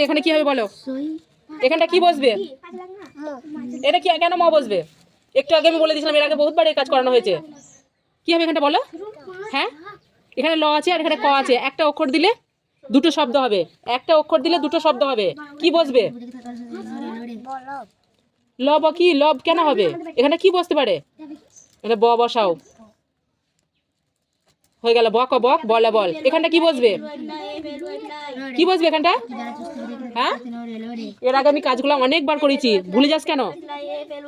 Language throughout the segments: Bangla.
এখানে কি হবে বলো? এখানটা কি বসবে? এটা কি কেন ম বসবে? একটু আগে আমি বলে দিয়েছিলাম, এর আগে বহুতবার এই কাজ করানো হয়েছে। কি হবে এখানটা বলো? হ্যাঁ, এখানে ল আছে আর এখানে ক আছে। একটা অক্ষর দিলে দুটো শব্দ হবে, একটা অক্ষর দিলে দুটো শব্দ হবে। কি বসবে? লব। কি লব কেন হবে? এখানে কি বসতে পারে? এটা ব বসাও, হয়ে গেল। বক বক, বলা বল। এখানটা কি বসবে? কি বসবে এখানটা? হ্যাঁ, এর আগে আমি কাজগুলো অনেকবার করেছি, ভুলে যাস কেন?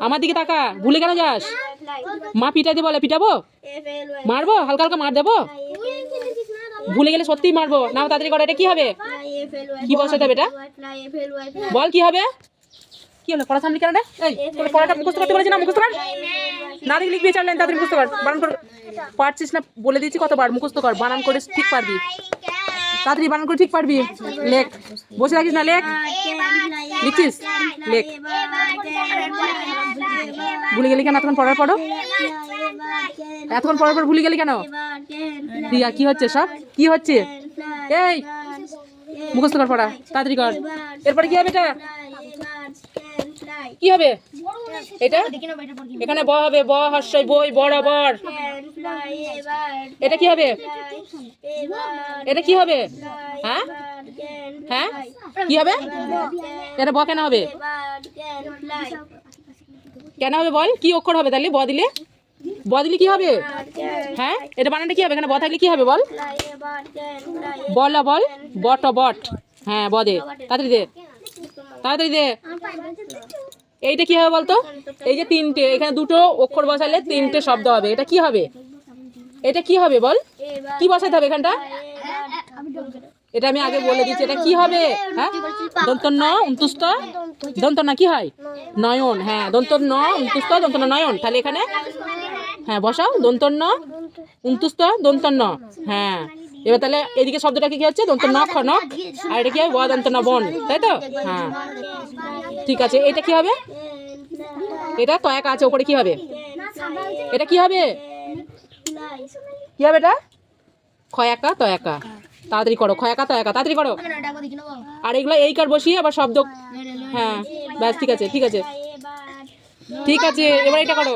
আমার দিকে তাকা, ভুলে কেন যাস? মা পিটাইতে বলে, পিটাবো? মারবো? হালকা হালকা মার দেবো? ভুলে গেলে সত্যিই মারবো। নাও তাড়াতাড়ি করো। এটা কি হবে? কি বসাতে হবে এটা? বল কি হবে? কি হলো? পড়া সামনে কেন রে? এই তোর পড়াটা মুখস্থ করতে বলেছি না? মুখস্থ কর। না দেখে লিখবি 4 লাইন, তাড়াতাড়ি মুখস্থ কর। বানান কর। পারছিস না বলে দিয়েছি কতবার, মুখস্থ কর। বানান করে ঠিক পারবি, তাড়াতাড়ি বানান করে ঠিক পারবি। লেখ, বসে থাকিস না, লেখ। লিখছিস? লেখ। ভুলে গেলি কেন এতক্ষণ পড়ার পরও? এতক্ষণ পড়ার পর ভুলে গেলি কেন? রিয়া, কি হচ্ছে সব? কি হচ্ছে? এই মুখস্থ কর, পড়া তাড়াতাড়ি কর। এরপরে কি হবে এটা? কি হবে এটা? এখানে ব হবে, ব হর্ষই বই, বরাবর। এটা কি হবে? এটা কি হবে? হ্যাঁ হ্যাঁ, কি হবে? এটা ব কেন হবে? কেন হবে বল? কি অক্ষর হবে তাহলে ব দিলে? ব দিলে কি হবে? হ্যাঁ, এটা বানানটা কি হবে? এখানে ব থাকলে কি হবে বল? বলা বল, বট বট। হ্যাঁ, ব দে, তাড়াতাড়ি দে, তাড়াতাড়ি দে। এইটা কি হবে বলতো? এই যে তিনটে, এখানে দুটো অক্ষর বসালে তিনটে শব্দ হবে। এটা কি হবে? এটা কি হবে বল? কি বসাতে হবে এখানটা? এটা আমি আগে বলে দিচ্ছি, এটা কি হবে? হ্যাঁ, দন্তন্য উন্তুস্ত, দন্তন্য কি হয়? নয়ন। হ্যাঁ, দন্তন্য উন্তুস্ত, দন্তন্য নয়ন। তাহলে এখানে হ্যাঁ বসাও, দন্তন্য উন্তুস্ত, দন্তন্য। হ্যাঁ, এবার তাহলে এদিকে শব্দটা কি হচ্ছে? দন্তন্য খনক, আর এটা কি হবে? ব দন্তন্য বন, তাই তো? হ্যাঁ, ঠিক আছে। এটা কি হবে? এটা তয়াকা আছে ওপরে, কি হবে? এটা কি হবে? কি হবে এটা? খয়াকা তয়াকা। তাড়াতাড়ি করো, খয়াকা তয়াকা, তাড়াতাড়ি করো। আর এগুলো এই কার বসিয়ে আবার শব্দ। হ্যাঁ ব্যাস, ঠিক আছে ঠিক আছে ঠিক আছে। এবার এটা করো।